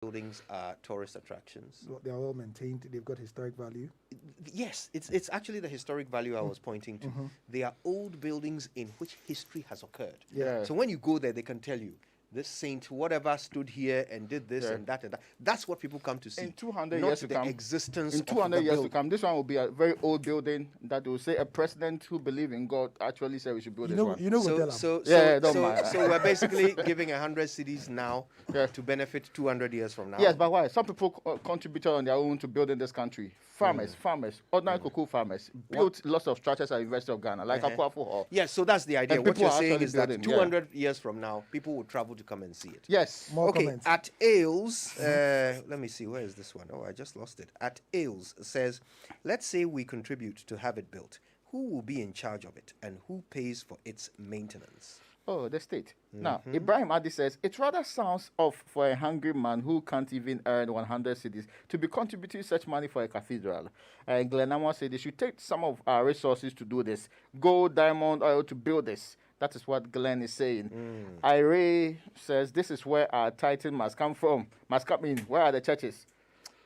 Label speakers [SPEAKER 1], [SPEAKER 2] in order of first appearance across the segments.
[SPEAKER 1] buildings are tourist attractions.
[SPEAKER 2] They're all maintained. They've got historic value.
[SPEAKER 1] Yes, it's actually the historic value I was pointing to. They are old buildings in which history has occurred.
[SPEAKER 3] Yeah.
[SPEAKER 1] So when you go there, they can tell you this saint whatever stood here and did this and that and that. That's what people come to see.
[SPEAKER 3] In 200
[SPEAKER 1] not
[SPEAKER 3] years to
[SPEAKER 1] the
[SPEAKER 3] come,
[SPEAKER 1] existence
[SPEAKER 3] in
[SPEAKER 1] of
[SPEAKER 3] 200
[SPEAKER 1] the
[SPEAKER 3] years to
[SPEAKER 1] build-
[SPEAKER 3] come, this one will be a very old building that will say a president who believed in God actually said we should build this one.
[SPEAKER 2] You know,
[SPEAKER 1] So,
[SPEAKER 2] tell 'em.
[SPEAKER 1] so,
[SPEAKER 3] Yeah, don't
[SPEAKER 1] so,
[SPEAKER 3] mind.
[SPEAKER 1] so we're basically giving 100 cities now
[SPEAKER 3] Yeah.
[SPEAKER 1] to benefit 200 years from now.
[SPEAKER 3] Yes, but why? Some people contributed on their own to building this country. Farmers, ordinary cocoa farmers, built lots of structures at the University of Ghana, like Akwafu Hall.
[SPEAKER 1] Yes, so that's the idea.
[SPEAKER 3] And
[SPEAKER 1] What
[SPEAKER 3] people
[SPEAKER 1] you're
[SPEAKER 3] are
[SPEAKER 1] saying
[SPEAKER 3] actually
[SPEAKER 1] is that
[SPEAKER 3] building,
[SPEAKER 1] 200 years from now, people will travel to come and see it.
[SPEAKER 3] Yes.
[SPEAKER 2] More
[SPEAKER 1] Okay,
[SPEAKER 2] comments.
[SPEAKER 1] at Ailes, let me see, where is this one? Oh, I just lost it. At Ailes says, let's say we contribute to have it built. Who will be in charge of it and who pays for its maintenance?
[SPEAKER 3] Oh, the state. Now, Ibrahim Adi says, it rather sounds off for a hungry man who can't even earn 100 cedis to be contributing such money for a cathedral. Glenn Amo said they should take some of our resources to do this. Gold, diamond, oil to build this. That is what Glenn is saying. Ire says, this is where our title must come from. Must come in. Where are the churches?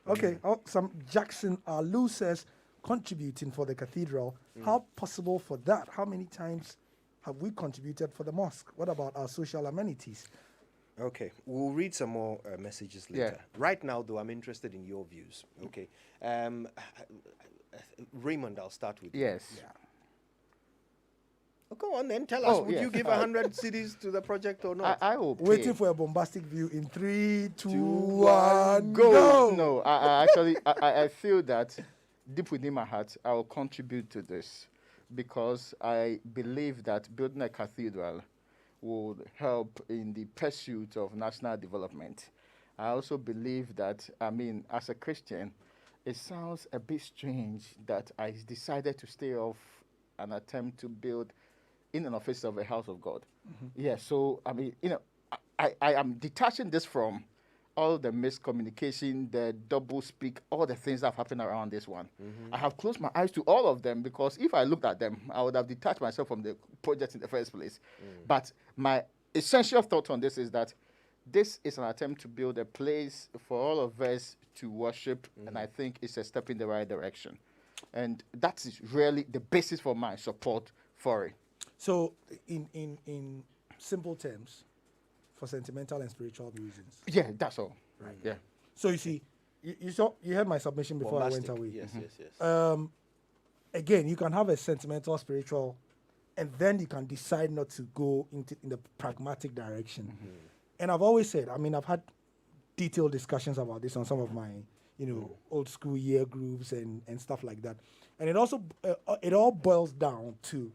[SPEAKER 2] Okay, some Jackson Alu says contributing for the cathedral. How possible for that? How many times have we contributed for the mosque? What about our social amenities?
[SPEAKER 1] Okay, we'll read some more messages later. Right now, though, I'm interested in your views. Okay. Raymond, I'll start with you.
[SPEAKER 3] Yes.
[SPEAKER 1] Oh, go on then, tell us, would
[SPEAKER 3] yes.
[SPEAKER 1] you give 100 cities to the project or not?
[SPEAKER 3] I will pay.
[SPEAKER 2] Waiting for a bombastic view in 3, 2,
[SPEAKER 1] 1,
[SPEAKER 2] 1, go!
[SPEAKER 3] No, I actually, I feel that deep within my heart, I will contribute to this because I believe that building a cathedral would help in the pursuit of national development. I also believe that, as a Christian, it sounds a bit strange that I decided to stay off an attempt to build in an office of a house of God. Yeah, so, I am detaching this from all the miscommunication, the double speak, all the things that have happened around this one. I have closed my eyes to all of them because if I looked at them, I would have detached myself from the project in the first place. But my essential thought on this is that this is an attempt to build a place for all of us to worship, and I think it's a step in the right direction. And that is really the basis for my support for it.
[SPEAKER 2] So, in simple terms, for sentimental and spiritual reasons.
[SPEAKER 3] Yeah, that's all. Right. Yeah.
[SPEAKER 2] So you see, you heard my submission before
[SPEAKER 1] Bombastic.
[SPEAKER 2] I went away.
[SPEAKER 1] Yes.
[SPEAKER 2] Again, you can have a sentimental, spiritual, and then you can decide not to go in the pragmatic direction. And I've always said, I've had detailed discussions about this on some of my, old school year groups and stuff like that. And it also, it all boils down to,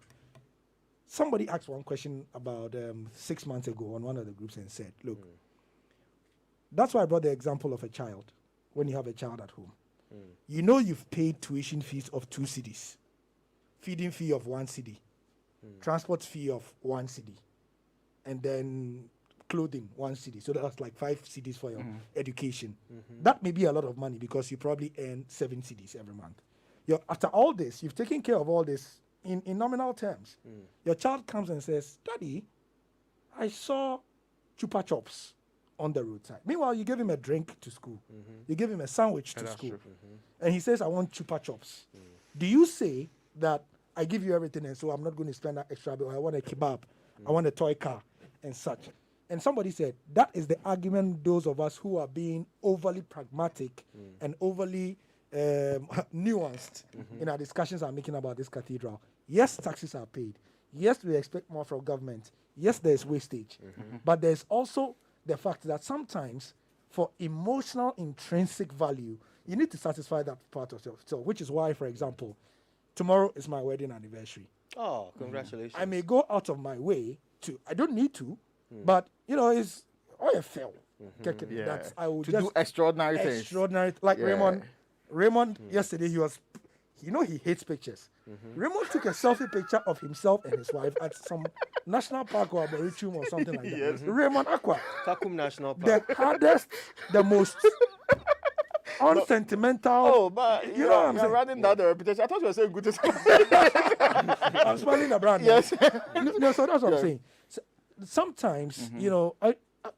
[SPEAKER 2] somebody asked one question about 6 months ago on one of the groups and said, look, that's why I brought the example of a child, when you have a child at home. You've paid tuition fees of 2 cedis, feeding fee of 1 cedi, transport fee of 1 cedi, and then clothing 1 cedi. So that's like 5 cedis for your education. That may be a lot of money because you probably earn 7 cedis every month. After all this, you've taken care of all this in nominal terms. Your child comes and says, Daddy, I saw chupa chops on the roadside. Meanwhile, you give him a drink to school. You give him a sandwich to school. And he says, I want chupa chops. Do you say that I give you everything and so I'm not going to spend that extra bill? I want a kebab. I want a toy car and such. And somebody said, that is the argument those of us who are being overly pragmatic and overly nuanced in our discussions are making about this cathedral. Yes, taxes are paid. Yes, we expect more from government. Yes, there's wastage. But there's also the fact that sometimes for emotional intrinsic value, you need to satisfy that part of yourself, which is why, for example, tomorrow is my wedding anniversary.
[SPEAKER 1] Oh, congratulations.
[SPEAKER 2] I may go out of my way to, I don't need to, but, it's OFL. That I will
[SPEAKER 3] to
[SPEAKER 2] just
[SPEAKER 3] do extraordinary things.
[SPEAKER 2] Extraordinary, like Raymond yesterday, he hates pictures. Raymond took a selfie picture of himself and his wife at some national park or arboretum or something like that. Raymond Aqua.
[SPEAKER 1] Takum National Park.
[SPEAKER 2] The hardest, the most unsentimental.
[SPEAKER 3] Oh, but
[SPEAKER 2] you know what I'm
[SPEAKER 3] you're
[SPEAKER 2] saying?
[SPEAKER 3] running down the reputation. I thought you were saying good to
[SPEAKER 2] I'm smiling the brand.
[SPEAKER 3] Yes.
[SPEAKER 2] No, so that's what I'm saying. So, sometimes,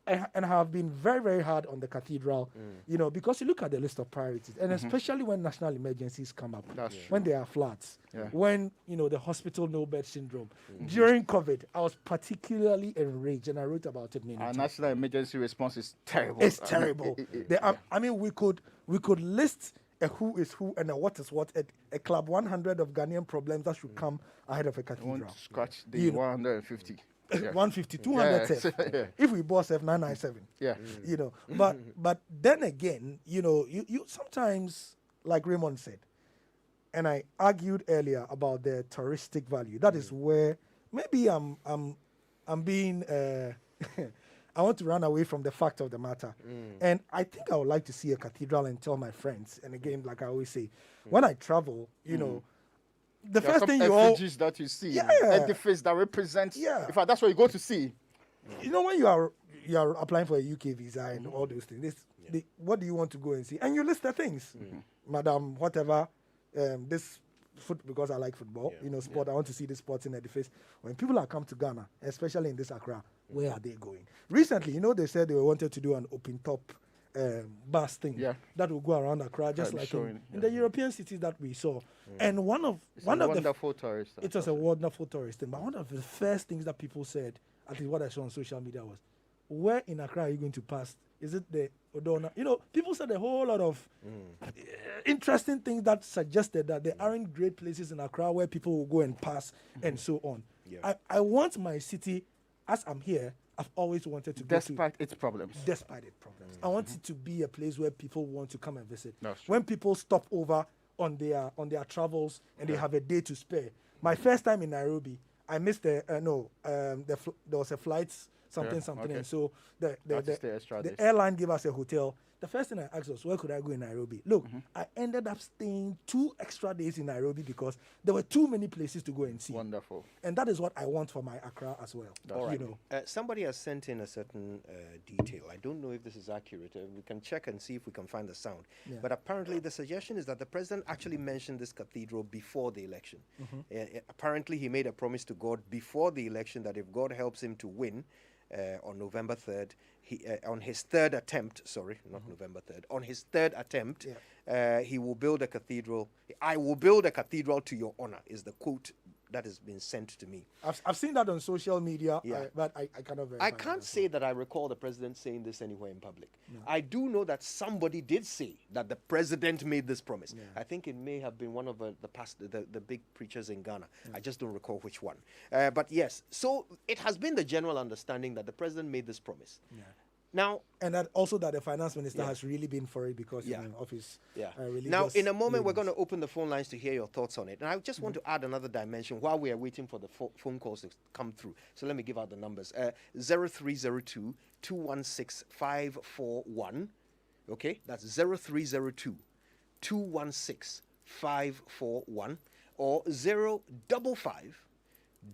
[SPEAKER 2] and have been very, very hard on the cathedral, because you look at the list of priorities, and especially when national emergencies come up,
[SPEAKER 3] That's
[SPEAKER 2] when there are floods,
[SPEAKER 3] Yeah.
[SPEAKER 2] when, the hospital no bed syndrome. During COVID, I was particularly enraged, and I wrote about it many
[SPEAKER 3] Our
[SPEAKER 2] times.
[SPEAKER 3] national emergency response is terrible.
[SPEAKER 2] It's terrible. We could list a who is who and a what is what, a club 100 of Ghanaian problems that should come ahead of a
[SPEAKER 3] I want
[SPEAKER 2] cathedral.
[SPEAKER 3] to scratch the
[SPEAKER 2] You know.
[SPEAKER 3] 150. Yeah.
[SPEAKER 2] 150, 200
[SPEAKER 3] Yeah.
[SPEAKER 2] F.
[SPEAKER 3] Yeah.
[SPEAKER 2] If we bought F997.
[SPEAKER 3] Yeah.
[SPEAKER 2] But then again, you sometimes, like Raymond said, and I argued earlier about the touristic value. That is where maybe I'm being I want to run away from the fact of the matter. And I think I would like to see a cathedral and tell my friends. And again, like I always say, when I travel, the
[SPEAKER 3] There are
[SPEAKER 2] first
[SPEAKER 3] some
[SPEAKER 2] thing you all,
[SPEAKER 3] effigies that you see,
[SPEAKER 2] Yeah.
[SPEAKER 3] edifice that represents.
[SPEAKER 2] Yeah.
[SPEAKER 3] In fact, that's what you go to see.
[SPEAKER 2] when you are applying for a UK visa and all those things, what do you want to go and see? And you list the things, Madam, whatever, this because I like football, sport. I want to see the sporting edifice. When people are come to Ghana, especially in this Accra, where are they going? Recently, they said they wanted to do an open top bus thing that will go around Accra, just
[SPEAKER 3] I'm
[SPEAKER 2] like
[SPEAKER 3] showing,
[SPEAKER 2] in the European cities that we saw. And one of
[SPEAKER 3] It's
[SPEAKER 2] the
[SPEAKER 3] wonderful tourist.
[SPEAKER 2] it was a wonderful tourist thing. But one of the first things that people said, at least what I saw on social media, was, where in Accra are you going to pass? Is it the Odona? People said a whole lot of interesting things that suggested that there aren't great places in Accra where people will go and pass and so on.
[SPEAKER 1] Yeah.
[SPEAKER 2] I want my city, as I'm here, I've always wanted to go to.
[SPEAKER 3] Despite its problems.
[SPEAKER 2] Despite its problems. I want it to be a place where people want to come and visit.
[SPEAKER 3] That's true.
[SPEAKER 2] When people stop over on their travels and they have a day to spare. My first time in Nairobi, I missed there was a flight something,
[SPEAKER 3] okay.
[SPEAKER 2] and so the
[SPEAKER 3] Had to stay extra days.
[SPEAKER 2] airline gave us a hotel. The first thing I asked was, where could I go in Nairobi? Look, I ended up staying 2 extra days in Nairobi because there were too many places to go and see.
[SPEAKER 3] Wonderful.
[SPEAKER 2] And that is what I want for my Accra as well.
[SPEAKER 1] All right.
[SPEAKER 2] You know.
[SPEAKER 1] Somebody has sent in a certain detail. I don't know if this is accurate. We can check and see if we can find the sound.
[SPEAKER 2] Yeah.
[SPEAKER 1] But apparently, the suggestion is that the president actually mentioned this cathedral before the election. Apparently, he made a promise to God before the election that if God helps him to win on November 3rd, on his third attempt, November 3rd, on his third attempt, he will build a cathedral. I will build a cathedral to your honor, is the quote that has been sent to me.
[SPEAKER 2] I've seen that on social media,
[SPEAKER 1] Yeah.
[SPEAKER 2] but I cannot verify.
[SPEAKER 1] I can't say that I recall the president saying this anywhere in public. I do know that somebody did say that the president made this promise.
[SPEAKER 2] Yeah.
[SPEAKER 1] I think it may have been one of the big preachers in Ghana. I just don't recall which one. But yes, so it has been the general understanding that the president made this promise.
[SPEAKER 2] Yeah.
[SPEAKER 1] Now,
[SPEAKER 2] And that also that the finance minister
[SPEAKER 1] Yeah.
[SPEAKER 2] has really been for it because
[SPEAKER 1] Yeah.
[SPEAKER 2] of his
[SPEAKER 1] yeah.
[SPEAKER 2] religious
[SPEAKER 1] Now, in a moment, we're
[SPEAKER 2] leanings.
[SPEAKER 1] going to open the phone lines to hear your thoughts on it. And I just want to add another dimension while we are waiting for the phone calls to come through. So let me give out the numbers. 0302 216 541. Okay, that's 0302 216 541 or 055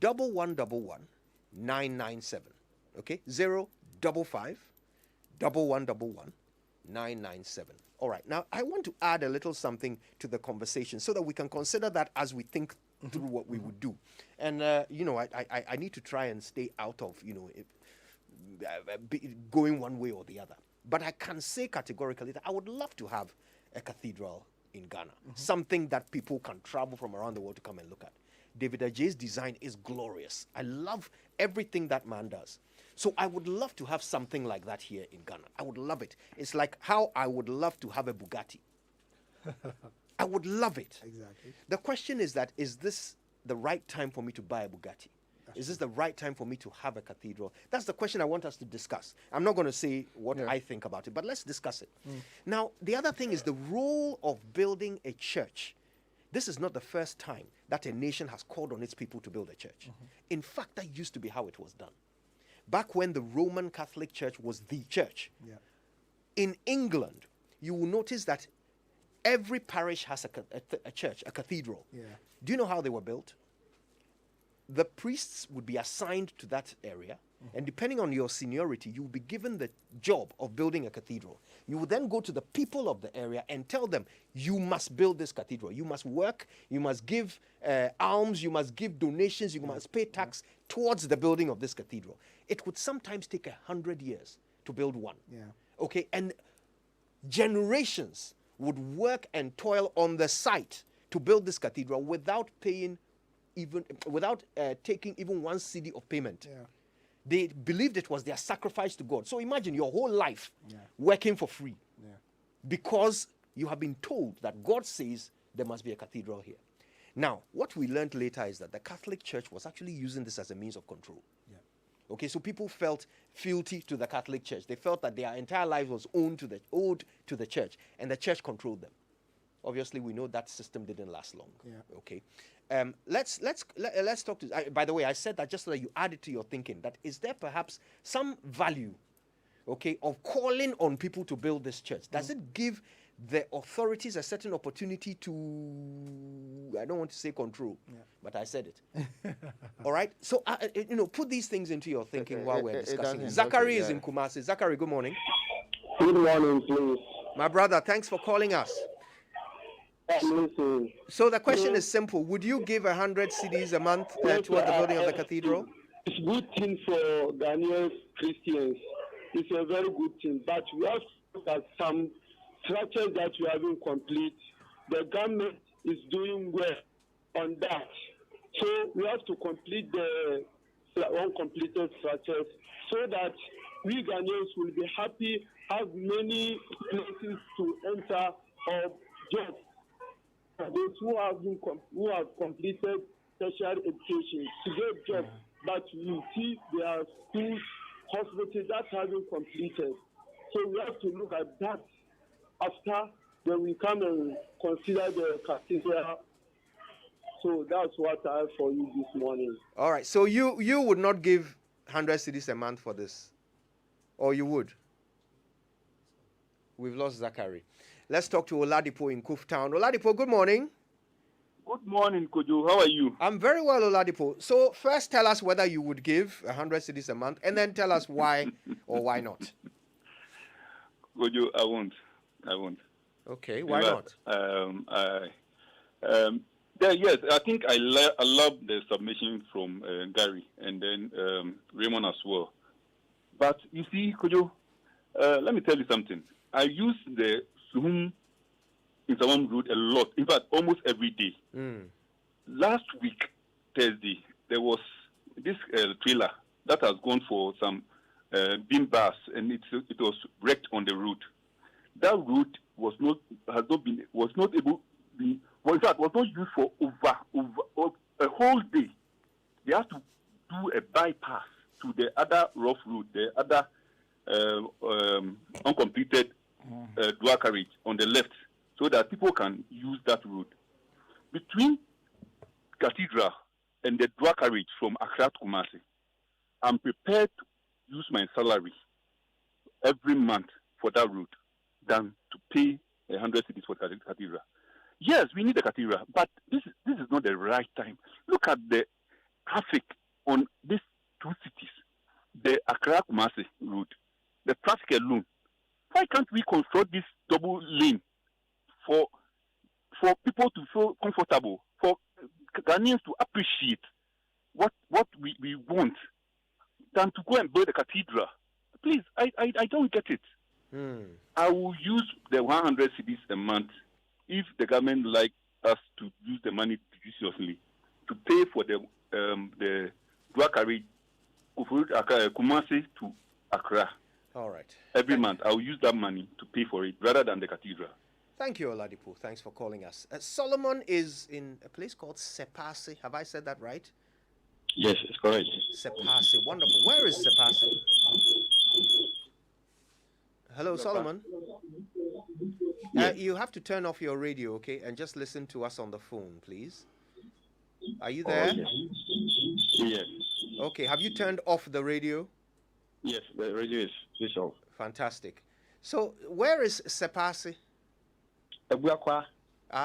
[SPEAKER 1] 1111 997. Okay, 055 1111 997. All right. Now, I want to add a little something to the conversation so that we can consider that as we think through what we would do. And, I need to try and stay out of, going one way or the other. But I can say categorically that I would love to have a cathedral in Ghana, something that people can travel from around the world to come and look at. David Ajay's design is glorious. I love everything that man does. So I would love to have something like that here in Ghana. I would love it. It's like how I would love to have a Bugatti. I would love it.
[SPEAKER 2] Exactly.
[SPEAKER 1] The question is that, is this the right time for me to buy a Bugatti? Is this the right time for me to have a cathedral? That's the question I want us to discuss. I'm not going to say what I think about it, but let's discuss it. Now, the other thing is the role of building a church. This is not the first time that a nation has called on its people to build a church. In fact, that used to be how it was done. Back when the Roman Catholic Church was the church.
[SPEAKER 2] Yeah.
[SPEAKER 1] In England, you will notice that every parish has a church, a cathedral.
[SPEAKER 2] Yeah.
[SPEAKER 1] Do you know how they were built? The priests would be assigned to that area, and depending on your seniority, you will be given the job of building a cathedral. You will then go to the people of the area and tell them, you must build this cathedral. You must work, you must give alms, you must give donations, you must pay tax towards the building of this cathedral, it would sometimes take 100 years to build one.
[SPEAKER 2] Yeah.
[SPEAKER 1] Okay, and generations would work and toil on the site to build this cathedral without taking even one cedi of payment.
[SPEAKER 2] Yeah.
[SPEAKER 1] They believed it was their sacrifice to God. So imagine your whole life
[SPEAKER 2] Yeah.
[SPEAKER 1] working for free
[SPEAKER 2] Yeah.
[SPEAKER 1] because you have been told that God says there must be a cathedral here. Now, what we learned later is that the Catholic Church was actually using this as a means of control.
[SPEAKER 2] Yeah.
[SPEAKER 1] Okay, so people felt fealty to the Catholic Church. They felt that their entire life was owed to the church, and the church controlled them. Obviously, we know that system didn't last long.
[SPEAKER 2] Yeah.
[SPEAKER 1] Okay, let's talk to. By the way, I said that just so that you add it to your thinking. That is there perhaps some value, okay, of calling on people to build this church? Does it give the authorities a certain opportunity to, I don't want to say control, but I said it. All right? So, put these things into your thinking while we're discussing. Zachary is in Kumasi. Zachary, good morning.
[SPEAKER 4] Good morning, please.
[SPEAKER 1] My brother, thanks for calling us.
[SPEAKER 4] Listen.
[SPEAKER 1] So the question is simple. Would you give 100 cedis a month toward the building of the cathedral?
[SPEAKER 4] It's a good thing for Ghanaian Christians. It's a very good thing. But we have to look at some structures that we haven't complete. The government is doing well on that. So we have to complete the uncompleted structures so that we Ghanaians will be happy, have many places to enter or jobs. Those who have completed tertiary education to get jobs, but you see there are schools, hospitals that haven't completed. So we have to look at that after when we come and consider the cathedral. So that's what I have for you this morning.
[SPEAKER 1] All right. So you would not give 100 cedis a month for this, or you would? We've lost Zachary. Let's talk to Oladipo in Kuf Town. Oladipo, good morning.
[SPEAKER 5] Good morning, Kojo. How are you?
[SPEAKER 1] I'm very well, Oladipo. So first tell us whether you would give 100 cedis a month, and then tell us why or why not.
[SPEAKER 5] Kojo, I won't.
[SPEAKER 1] Okay, why not?
[SPEAKER 5] Yes, I think I love the submission from Gary and then Raymond as well. But you see, Kojo, let me tell you something. I use the Zoom Instagram route a lot. In fact, almost every day. Last week, Thursday, there was this trailer that has gone for some beam bars, and it was wrecked on the road. That route was not used for over a whole day. They have to do a bypass to the other rough road, the other uncompleted dual carriage on the left, so that people can use that road. Between Cathedral and the dual carriage from Accra to Kumasi, I'm prepared to use my salary every month for that route than to pay 100 cedis for the Cathedral. Yes, we need the Cathedral, but this is not the right time. Look at the traffic on these two cities, the Accra-Kumasi route, the traffic alone. Why can't we construct this double lane for people to feel comfortable, for Ghanaians to appreciate what we want, than to go and build a cathedral? Please, I don't get it. I will use the 100 cedis a month if the government like us to use the money judiciously to pay for the dual carriage Kumasi to Accra.
[SPEAKER 1] All right.
[SPEAKER 5] Every month, I will use that money to pay for it rather than the cathedral.
[SPEAKER 1] Thank you, Oladipo. Thanks for calling us. Solomon is in a place called Sepase. Have I said that right?
[SPEAKER 6] Yes, it's correct.
[SPEAKER 1] Sepase. Wonderful. Where is Sepase? Hello, Solomon. You have to turn off your radio, okay, and just listen to us on the phone, please. Are you there?
[SPEAKER 6] Yes.
[SPEAKER 1] Okay. Have you turned off the radio?
[SPEAKER 6] Yes, the radio is off.
[SPEAKER 1] Fantastic. So, where is Sepase?
[SPEAKER 6] Ebuakwa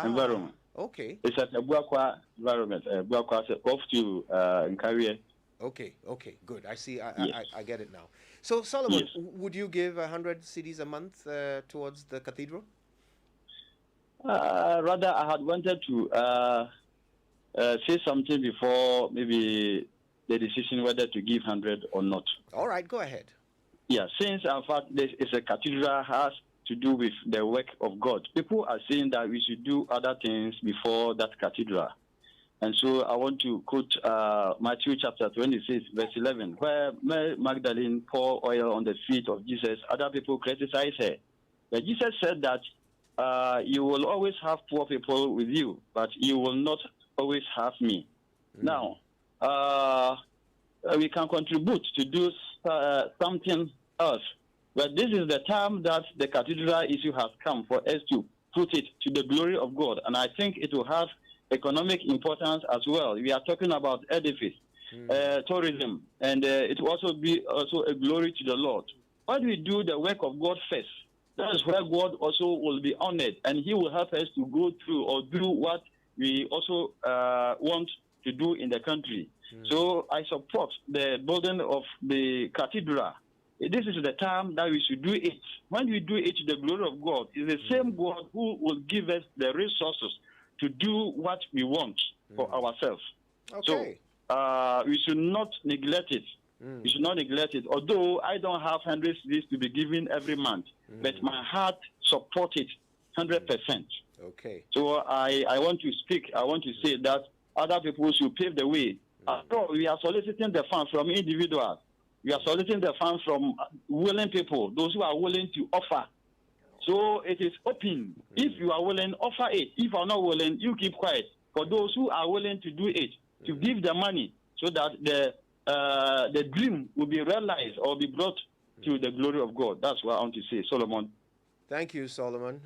[SPEAKER 6] environment.
[SPEAKER 1] Okay.
[SPEAKER 6] It's at Ebuakwa environment. Ebuakwa off to Nkawie.
[SPEAKER 1] Okay, good. I see. I get it now. So, Solomon,
[SPEAKER 6] Yes.
[SPEAKER 1] would you give 100 cedis a month towards the cathedral?
[SPEAKER 6] Rather, I had wanted to say something before maybe the decision whether to give 100 or not.
[SPEAKER 1] All right, go ahead.
[SPEAKER 6] Yeah, since in fact this is a cathedral has to do with the work of God. People are saying that we should do other things before that cathedral. And so I want to quote Matthew chapter 26, verse 11, where Mary Magdalene poured oil on the feet of Jesus. Other people criticize her. But Jesus said that you will always have poor people with you, but you will not always have me. Now, we can contribute to do something else. But this is the time that the cathedral issue has come for us to put it to the glory of God. And I think it will have economic importance as well. We are talking about edifice, tourism, and it will also be also a glory to the Lord. When we do the work of God first, that is where God also will be honored, and He will help us to go through or do what we also want to do in the country. So I support the building of the cathedral. This is the time that we should do it. When we do it to the glory of God, it's the same God who will give us the resources to do what we want for ourselves.
[SPEAKER 1] Okay.
[SPEAKER 6] So we should not neglect it. We should not neglect it. Although I don't have 100 CDs to be given every month, but my heart supports it 100%.
[SPEAKER 1] Okay.
[SPEAKER 6] So I want to speak. I want to say that other people should pave the way. So we are soliciting the funds from individuals. We are soliciting the funds from willing people, those who are willing to offer. So it is open. If you are willing, offer it. If you are not willing, you keep quiet. For those who are willing to do it, to give the money so that the dream will be realized or be brought to the glory of God. That's what I want to say, Solomon.
[SPEAKER 1] Thank you, Solomon.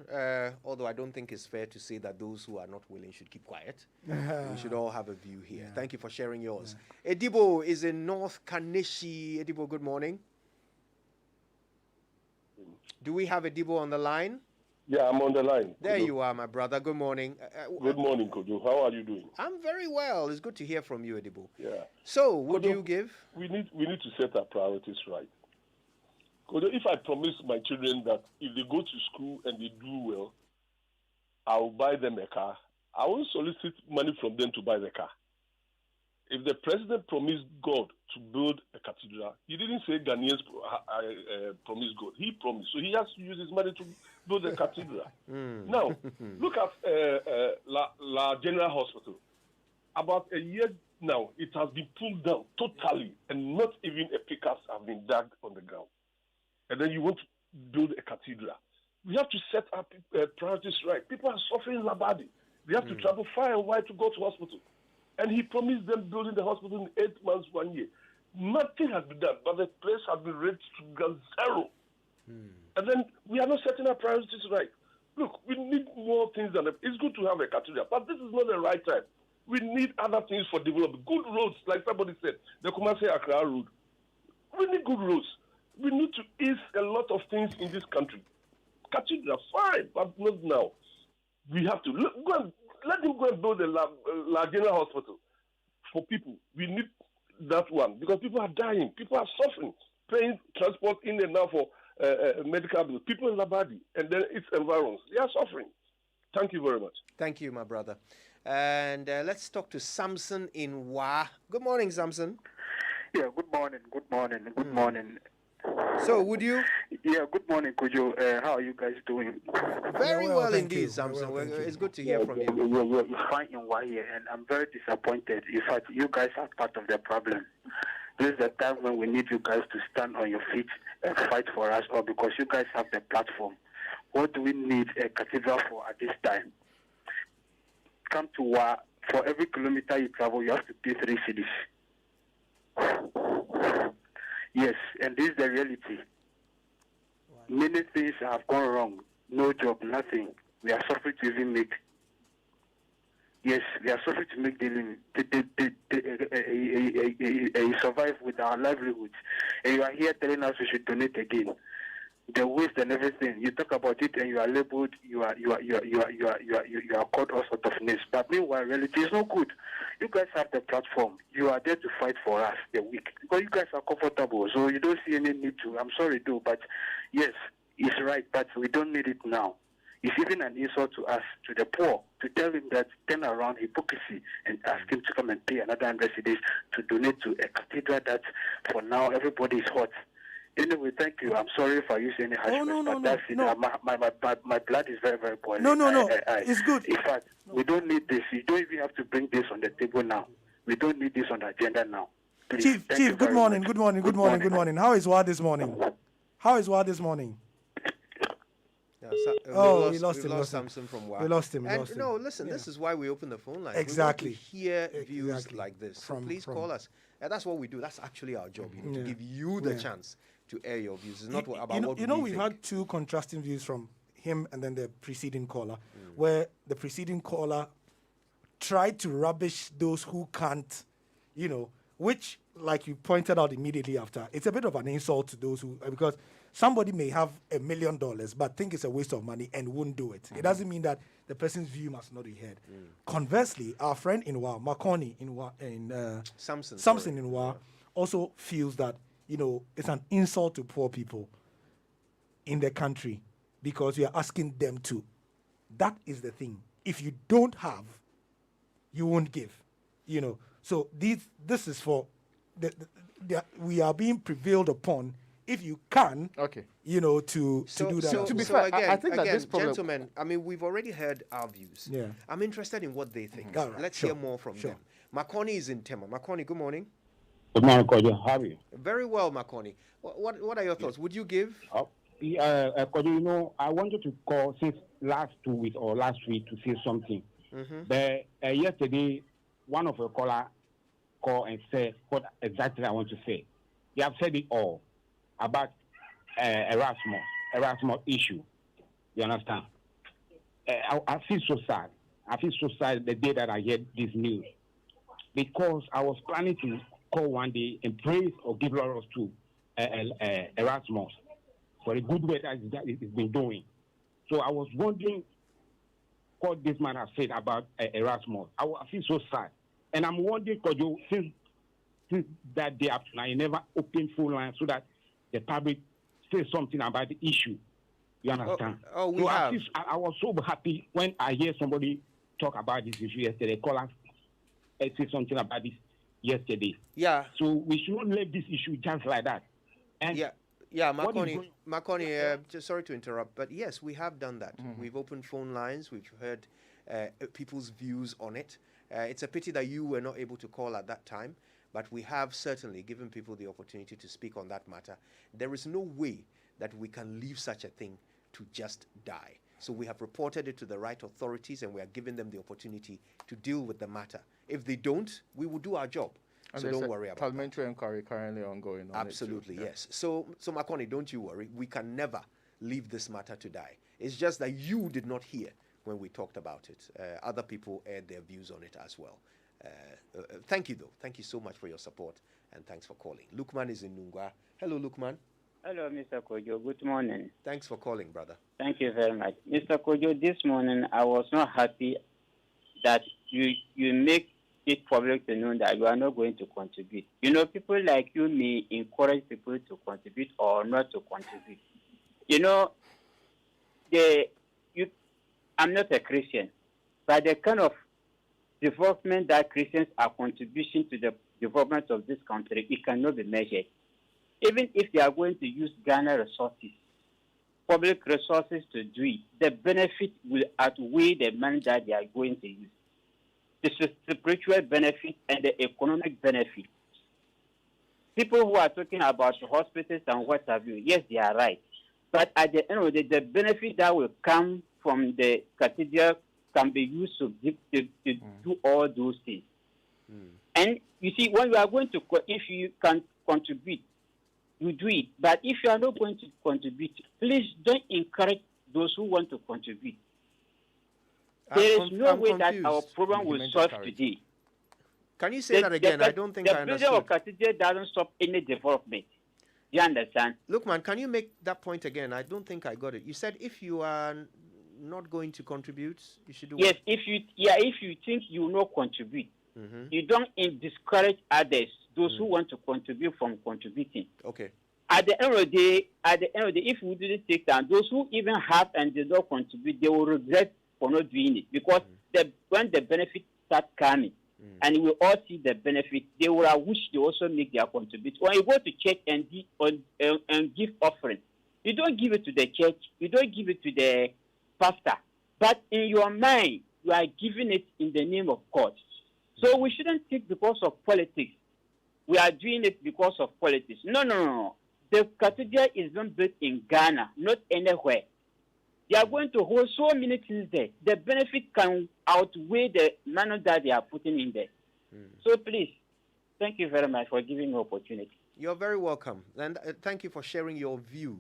[SPEAKER 1] Although I don't think it's fair to say that those who are not willing should keep quiet. We should all have a view here. Thank you for sharing yours. Edibo is in North Kaneshi. Edibo, good morning. Do we have Edibo on the line?
[SPEAKER 7] Yeah, I'm on the line.
[SPEAKER 1] There you are, my brother. Good morning.
[SPEAKER 7] Good morning, Kojo. How are you doing?
[SPEAKER 1] I'm very well. It's good to hear from you, Edibo.
[SPEAKER 7] Yeah.
[SPEAKER 1] So, would
[SPEAKER 7] Kojo,
[SPEAKER 1] you give?
[SPEAKER 7] We need to set our priorities right. Kojo, if I promise my children that if they go to school and they do well, I will buy them a car, I will solicit money from them to buy the car. If the president promised God to build a cathedral, he didn't say Ghanaians promised God. He promised. So he has to use his money to build a cathedral. Now, look at La General Hospital. About a year now, it has been pulled down totally, and not even a pickaxe have been dug on the ground. And then you want to build a cathedral. We have to set up priorities right. People are suffering Labadi. They have to travel far and wide to go to hospital. And he promised them building the hospital in 8 months, 1 year. Nothing has been done, but the place has been raised to zero. And then we are not setting our priorities right. Look, we need more things than it's good to have a cathedral, but this is not the right time. We need other things for development. Good roads, like somebody said, the Kumasi Accra road. We need good roads. We need to ease a lot of things in this country. Cathedral, fine, but not now. We have to let him go and build a La General Hospital for people. We need that one because people are dying. People are suffering, paying transport in and out for medical bills. People in Labadi and then its environs, they are suffering. Thank you very much.
[SPEAKER 1] Thank you, my brother. And let's talk to Samson in Wa. Good morning, Samson.
[SPEAKER 8] Yeah, good morning. Good morning. Good morning.
[SPEAKER 1] So, would you?
[SPEAKER 8] Yeah, good morning, Kojo. How are you guys doing?
[SPEAKER 1] Very well indeed, Samson. It's good to hear from you.
[SPEAKER 8] You're fine in one year, and I'm very disappointed. In fact, you guys are part of the problem. This is the time when we need you guys to stand on your feet and fight for us, or because you guys have the platform. What do we need a cathedral for at this time? Come to Wa. For every kilometer you travel, you have to pay 3 cedis. Yes, and this is the reality. Many things have gone wrong. No job, nothing. We are suffering to even make. Yes, we are suffering to make survive with our livelihoods. And you are here telling us we should donate again. The waste and everything. You talk about it and you are labeled. You are called all sorts of names. But meanwhile, reality is not good. You guys have the platform. You are there to fight for us, the weak. Because you guys are comfortable, so you don't see any need to. I'm sorry, though, but yes, it's right, but we don't need it now. It's even an insult to us, to the poor, to tell him that turn around hypocrisy and ask him to come and pay another 100 cedis to donate to a cathedral that for now everybody is hot. Anyway, thank you. I'm sorry if I use any harsh words, but that's it. My blood is very, very boiling.
[SPEAKER 2] No. It's good.
[SPEAKER 8] In fact, we don't need this. You don't even have to bring this on the table now. We don't need this on the agenda now. Please,
[SPEAKER 2] Chief, good morning. Good morning. How is Wa this morning? Yeah, we lost him.
[SPEAKER 1] Samson from WA.
[SPEAKER 2] We lost him.
[SPEAKER 1] No, listen, this is why we open the phone line.
[SPEAKER 2] Exactly.
[SPEAKER 1] We want to hear views like this. So please call us. And that's what we do. That's actually our job, to give you the chance to air your views. It's not about what we
[SPEAKER 2] we've had two contrasting views from him and then the preceding caller, where the preceding caller tried to rubbish those who can't, which, like you pointed out immediately after, it's a bit of an insult to those who, because somebody may have $1 million but think it's a waste of money and won't do it. It doesn't mean that the person's view must not be heard. Conversely, our friend in WA, Makoni Samson in WA, also feels that, it's an insult to poor people in the country because you are asking them to. That is the thing. If you don't have, you won't give. So this is for we are being prevailed upon. If you can, to do that.
[SPEAKER 1] So,
[SPEAKER 3] to be fair,
[SPEAKER 1] again,
[SPEAKER 3] I think that this problem,
[SPEAKER 1] gentlemen, we've already heard our views.
[SPEAKER 2] Yeah.
[SPEAKER 1] I'm interested in what they think.
[SPEAKER 2] Right,
[SPEAKER 1] Let's hear more from them. Makoni is in Tema. Makoni, good morning.
[SPEAKER 9] Good morning, Kojo. How are you?
[SPEAKER 1] Very well, Makoni. What are your thoughts? Would you give?
[SPEAKER 9] Kojo, I wanted to call since last 2 weeks or last week to say something. But yesterday, one of your callers called and said what exactly I want to say. They have said it all about Erasmus issue. You understand? I feel so sad. I feel so sad the day that I heard this news because I was planning to call one day and praise or give laurels to Erasmus for the good work that he's been doing. So I was wondering what this man has said about Erasmus. I feel so sad. And I'm wondering, Kojo, since that day up to now, you never opened phone line so that the public says something about the issue. You understand?
[SPEAKER 1] We have.
[SPEAKER 9] I was so happy when I hear somebody talk about this issue yesterday. Call say something about this yesterday.
[SPEAKER 1] Yeah.
[SPEAKER 9] So we should not let this issue just like that. And
[SPEAKER 1] Makoni, just sorry to interrupt, but yes, we have done that. We've opened phone lines. We've heard people's views on it. It's a pity that you were not able to call at that time, but we have certainly given people the opportunity to speak on that matter. There is no way that we can leave such a thing to just die. So we have reported it to the right authorities and we are giving them the opportunity to deal with the matter. If they don't, we will do our job.
[SPEAKER 3] And
[SPEAKER 1] so don't worry about that.
[SPEAKER 3] Parliamentary inquiry currently ongoing.
[SPEAKER 1] Absolutely, yes. So Makoni, don't you worry. We can never leave this matter to die. It's just that you did not hear when we talked about it. Other people aired their views on it as well. Thank you, though. Thank you so much for your support, and thanks for calling. Lukman is in Nungwa. Hello, Lukman.
[SPEAKER 10] Hello, Mr. Kojo. Good morning.
[SPEAKER 1] Thanks for calling, brother.
[SPEAKER 10] Thank you very much. Mr. Kojo, this morning I was not happy that you make it public to know that you are not going to contribute. People like you may encourage people to contribute or not to contribute. I'm not a Christian, but the kind of development that Christians are contributing to the development of this country, it cannot be measured. Even if they are going to use Ghana resources, public resources to do it, the benefit will outweigh the money that they are going to use. The spiritual benefit and the economic benefit. People who are talking about hospitals and what have you, yes, they are right. But at the end of the day, the benefit that will come from the cathedral can be used to do all those things. And you see, when you are going to, if you can contribute, you do it. But if you are not going to contribute, please don't encourage those who want to contribute. There is no way that our problem will solve today.
[SPEAKER 1] Can you say that again? I don't think I understood.
[SPEAKER 10] The building of cathedral doesn't stop any development. You understand?
[SPEAKER 1] Look, man, can you make that point again? I don't think I got it. You said if you are not going to contribute, you should do
[SPEAKER 10] yes,
[SPEAKER 1] what?
[SPEAKER 10] If you think you will not contribute, you don't discourage others, those who want to contribute from contributing.
[SPEAKER 1] Okay.
[SPEAKER 10] at the end of the day, if we didn't take that, those who even have and did not contribute, they will regret for not doing it because when the benefits start coming, and we all see the benefit, they will wish they also make their contribution. When you go to church and give offering, you don't give it to the church, you don't give it to the pastor, but in your mind, you are giving it in the name of God. So we shouldn't think because of politics. We are doing it because of politics. No. The cathedral is not built in Ghana, not anywhere. They are going to hold so many things there. The benefit can outweigh the money that they are putting in there. So please, thank you very much for giving me opportunity.
[SPEAKER 1] You're very welcome. And thank you for sharing your view.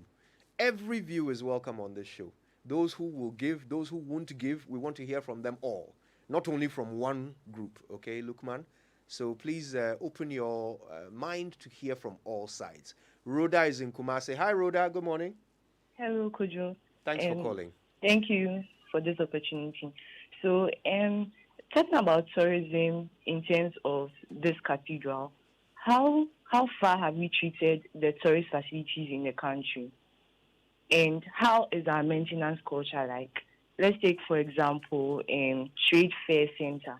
[SPEAKER 1] Every view is welcome on this show. Those who will give, those who won't give, we want to hear from them all. Not only from one group, okay, Lukman? So please open your mind to hear from all sides. Rhoda is in Kumasi. Hi, Rhoda. Good morning.
[SPEAKER 11] Hello, Kojo.
[SPEAKER 1] Thanks for calling.
[SPEAKER 11] Thank you for this opportunity. So, talking about tourism in terms of this cathedral, how far have we treated the tourist facilities in the country? And how is our maintenance culture like? Let's take, for example, Trade Fair Center,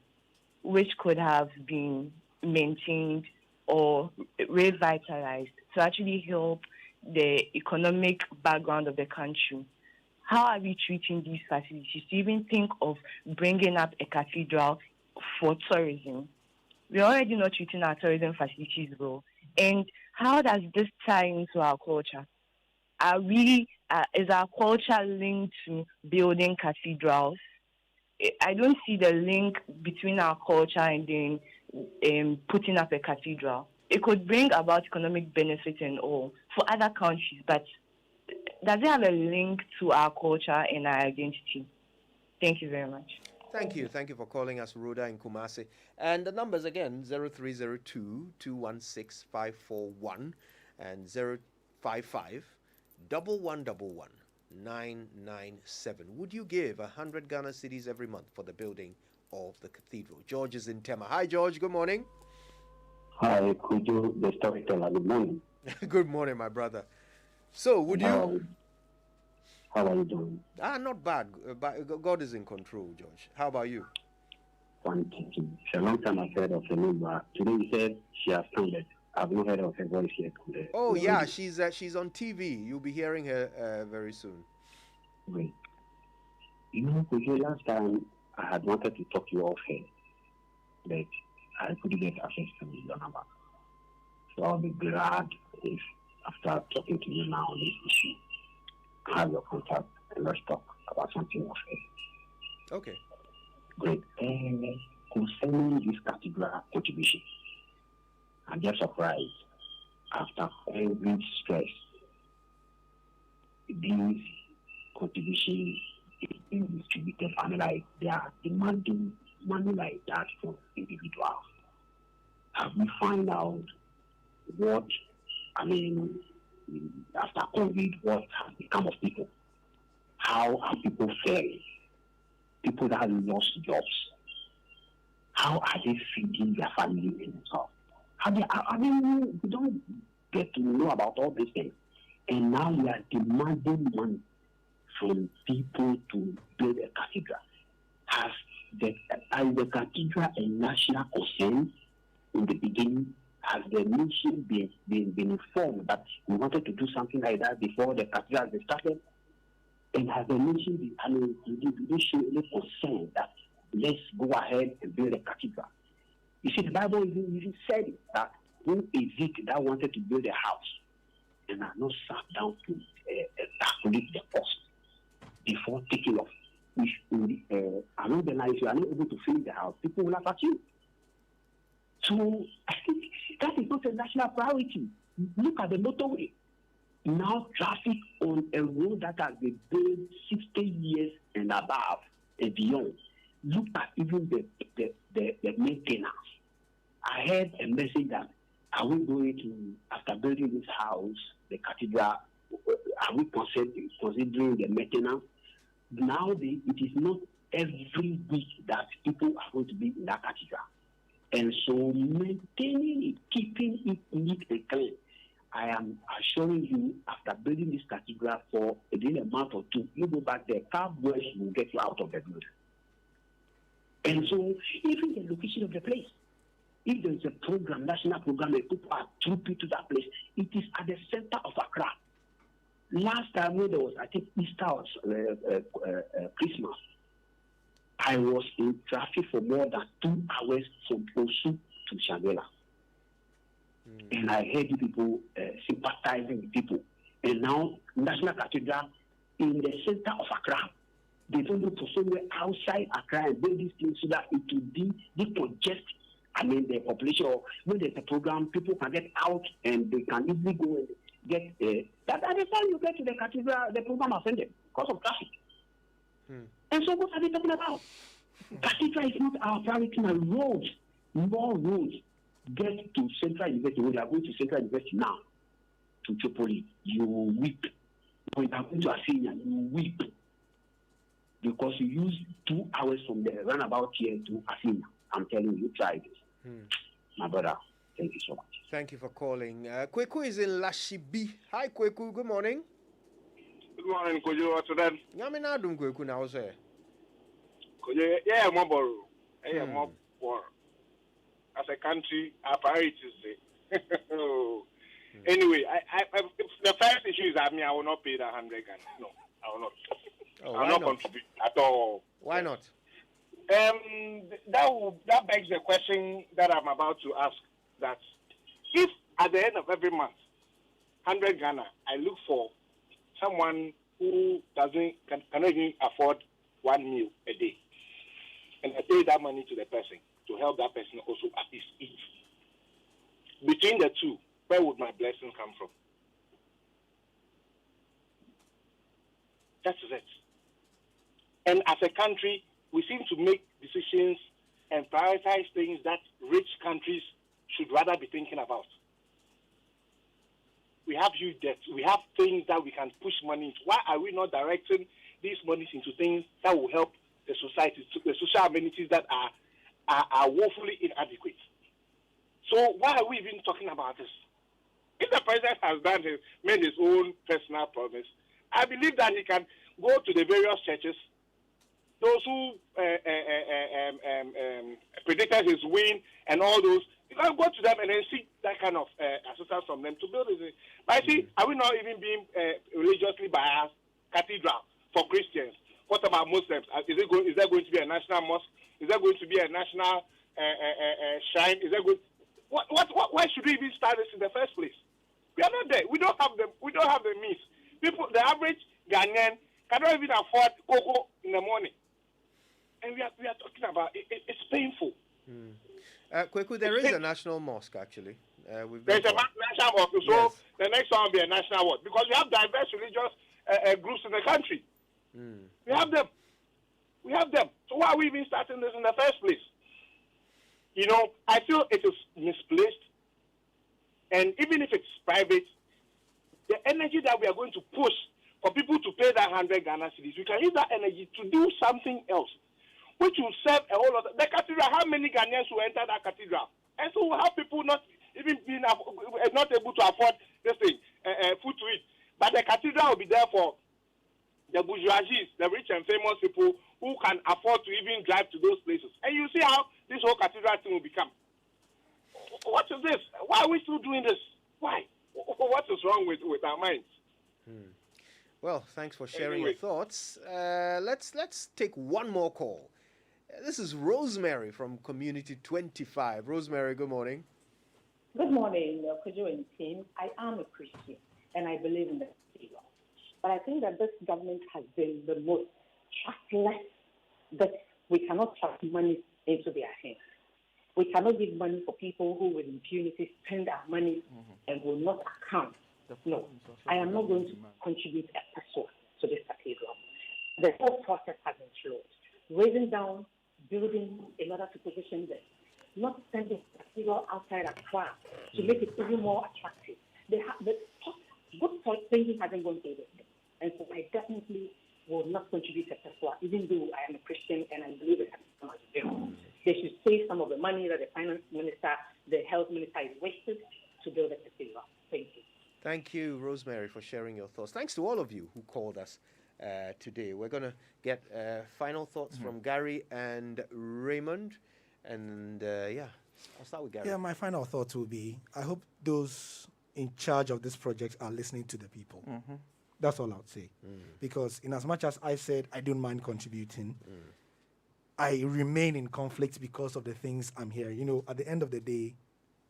[SPEAKER 11] which could have been maintained or revitalized to actually help the economic background of the country. How are we treating these facilities to even think of bringing up a cathedral for tourism? We're already not treating our tourism facilities well. And how does this tie into our culture? Is our culture linked to building cathedrals? I don't see the link between our culture and then putting up a cathedral. It could bring about economic benefit and all for other countries, but does it have a link to our culture and our identity? Thank you very much.
[SPEAKER 1] Thank you. Thank you for calling us, Rhoda in Kumasi. And the numbers again, 0302-216-541 and 055-1111-997. Would you give 100 Ghana cedis every month for the building of the cathedral? George is in Tema. Hi, George. Good morning.
[SPEAKER 12] Hi, could you, the storyteller, good morning.
[SPEAKER 1] Good morning, my brother. So, would you...
[SPEAKER 12] How are you doing?
[SPEAKER 1] Not bad. God is in control, George. How about you?
[SPEAKER 12] Thank you. It's a long time I've heard of her name, but today you said she has founded. I've not heard of her voice yet today.
[SPEAKER 1] Oh, yeah, she's on TV. You'll be hearing her very soon.
[SPEAKER 12] Great. You know, last time I had wanted to talk to you off here, but I couldn't get access to your number. So I'll be glad if, after talking to you now on this issue, I have your contact and let's talk about something off here.
[SPEAKER 1] Okay.
[SPEAKER 12] Great. Concerning this cathedral contribution, I'm just surprised after every stress, this contribution is being distributed and like they are demanding money like that from individuals. Have we find out what, after COVID, what has become of people? How are people faring? People that lost jobs, how are they feeding their family and themselves? We don't get to know about all these things. And now we are demanding money from people to build a cathedral. Has the cathedral a national concern in the beginning? Has the nation been informed that we wanted to do something like that before the cathedral has started? And has the nation been, did they show any concern that let's go ahead and build a cathedral? You see, the Bible even said that who is it that wanted to build a house and are not sat down to calculate the cost before taking off? Along the line, if you are not able to finish the house, people will laugh at you. So I think that is not a national priority. Look at the motorway. Now traffic on a road that has been built 60 years and above and beyond. Look at even the maintenance. I heard a message that are we going to, after building this house, the cathedral, are we considering the maintenance? Now it is not every week that people are going to be in that cathedral. And so maintaining it, keeping it neat and clean. I am assuring you, after building this cathedral for within a month or two, you go back there, cowboys will get you out of the building. And so, even the location of the place, if there is a program, national program, and people are trooping to that place, it is at the center of Accra. Last time when there was, I think, Easter or Christmas, I was in traffic for more than 2 hours from Osu to Shangri-La. And I heard you people sympathizing with people. And now, National Cathedral in the center of Accra, they don't look for somewhere outside Accra and build these things so that it will be decongest. I mean, the population, when there's a program, people can get out and they can easily go and get that at the time you get to the cathedral, the program has ended because of traffic. And so, what are they talking about? Cathedral is not our priority now. Roads, more roads. Get to Central University. When you are going to Central University now, to Tripoli, you will weep. When you are going to Asinia, you will weep. Because you use 2 hours from the runabout here to Asinia. I'm telling you, try this. My brother, thank you so much.
[SPEAKER 1] Thank you for calling. Kweku is in Lashibi. Hi, Kweku. Good morning.
[SPEAKER 13] Good morning, Kojo. What's that?
[SPEAKER 1] Yamina dum Kweku now, sir.
[SPEAKER 13] Kojo, yeah, more borrow. Yeah, more borrow. As a country, our priorities. Anyway, I the first issue is that I will not pay that 100 Ghana. No, I will not. I will not contribute at all.
[SPEAKER 1] Why not?
[SPEAKER 13] That begs the question that I'm about to ask. That if at the end of every month, 100 Ghana, I look for someone who cannot even afford one meal a day, and I pay that money to the person to help that person also at least eat. Between the two, where would my blessing come from? That's it. And as a country, we seem to make decisions and prioritize things that rich countries should rather be thinking about. We have huge debts. We have things that we can push money into. Why are we not directing these monies into things that will help the society, the social amenities that are woefully inadequate? So why are we even talking about this? If the president has made his own personal promise, I believe that he can go to the various churches, those who predicted his win and all those. You can go to them and then seek that kind of assistance from them to build this. But see, are we not even being religiously biased? Cathedral for Christians. What about Muslims? Is there going to be a national mosque? Is there going to be a national shrine? Is there going? Why should we even start this in the first place? We are not there. We don't have the means. People, the average Ghanaian cannot even afford cocoa in the morning, and we are talking about it. It's painful.
[SPEAKER 1] Kweku, there is a national mosque actually.
[SPEAKER 13] There's a national mosque, so yes. The next one will be a national one because we have diverse religious groups in the country. We have them. So why are we even starting this in the first place? You know, I feel it is misplaced. And even if it's private, the energy that we are going to push for people to pay that 100 Ghana cedis, we can use that energy to do something else, which will serve a whole lot. The cathedral, how many Ghanaians will enter that cathedral? And so we'll have people not even being not able to afford this thing, food to eat. But the cathedral will be there for the bourgeoisie, the rich and famous people who can afford to even drive to those places. And you see how this whole cathedral thing will become. What is this? Why are we still doing this? Why? What is wrong with our minds?
[SPEAKER 1] Well, thanks for sharing your thoughts. Let's take one more call. This is Rosemary from Community 25. Rosemary, good morning.
[SPEAKER 14] Good morning, Kojo and team. I am a Christian and I believe in the cathedral. But I think that this government has been the most trustless, that we cannot trust money into their hands. We cannot give money for people who with impunity spend our money and will not account. No, I am not going to contribute a peso to this cathedral. The whole process has been slowed. Raising down, building in order to position them, not sending the cathedral outside Accra to make it even more attractive. The good thinking hasn't gone through this. And so I definitely will not contribute a peso, even though I am a Christian and I believe it has so much bill. They should save some of the money that the finance minister, the health minister is wasted to build a cathedral. Thank you.
[SPEAKER 1] Thank you, Rosemary, for sharing your thoughts. Thanks to all of you who called us today. We're going to get final thoughts from Gary and Raymond. And I'll start with Gary.
[SPEAKER 2] Yeah, my final thought will be, I hope those in charge of this project are listening to the people. That's all I would say. Because in as much as I said I don't mind contributing, I remain in conflict because of the things I'm hearing. You know, at the end of the day,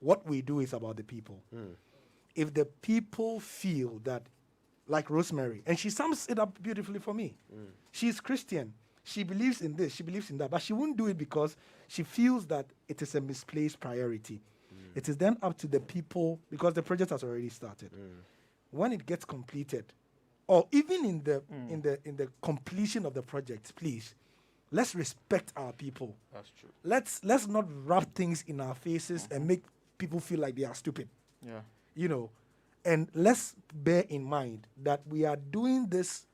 [SPEAKER 2] what we do is about the people. If the people feel that, like Rosemary, and she sums it up beautifully for me. She's Christian. She believes in this, she believes in that, but she won't do it because she feels that it is a misplaced priority. It is then up to the people, because the project has already started. When it gets completed, or even in the completion of the project, please, let's respect our people.
[SPEAKER 3] That's true.
[SPEAKER 2] Let's not rub things in our faces and make people feel like they are stupid.
[SPEAKER 3] Yeah.
[SPEAKER 2] You know, and let's bear in mind that we are doing this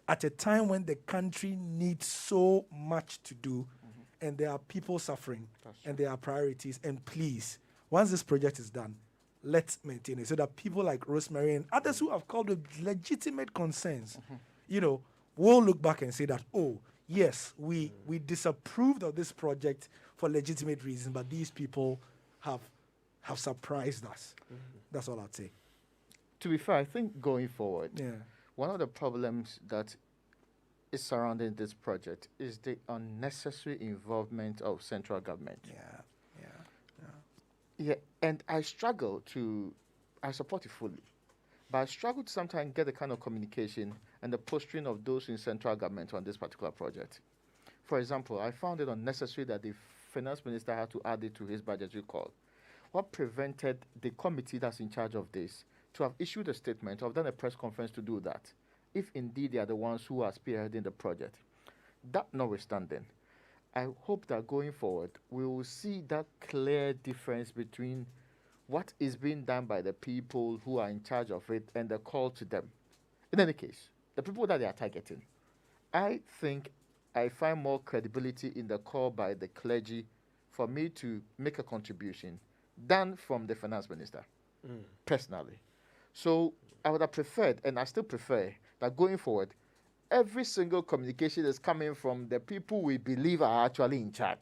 [SPEAKER 2] at a time when the country needs so much to do, and there are people suffering, and there are priorities. And please, once this project is done, let's maintain it so that people like Rosemary and others who have called with legitimate concerns, you know, will look back and say that, oh, yes, we disapproved of this project for legitimate reasons, but these people have surprised us. That's all I'd say.
[SPEAKER 3] To be fair, I think going forward,
[SPEAKER 2] Yeah.
[SPEAKER 3] one of the problems that is surrounding this project is the unnecessary involvement of central government. Yeah, and I support it fully, but I struggle to sometimes get the kind of communication and the posturing of those in central government on this particular project. For example, I found it unnecessary that the finance minister had to add it to his budgetary call. What prevented the committee that's in charge of this to have issued a statement, to have done a press conference to do that, if indeed they are the ones who are spearheading the project? That notwithstanding, I hope that going forward, we will see that clear difference between what is being done by the people who are in charge of it and the call to them. In any case, the people that they are targeting, I think I find more credibility in the call by the clergy for me to make a contribution than from the finance minister, personally. So I would have preferred, and I still prefer, that going forward, every single communication is coming from the people we believe are actually in charge,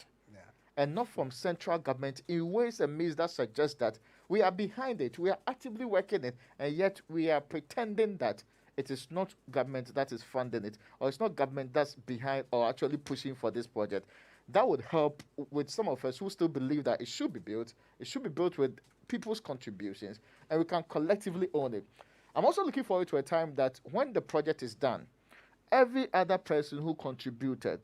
[SPEAKER 3] and not from central government in ways and means that suggest that we are behind it, we are actively working it, and yet we are pretending that it is not government that is funding it, or it's not government that's behind or actually pushing for this project. That would help with some of us who still believe that it should be built. It should be built with people's contributions, and we can collectively own it. I'm also looking forward to a time that when the project is done, every other person who contributed,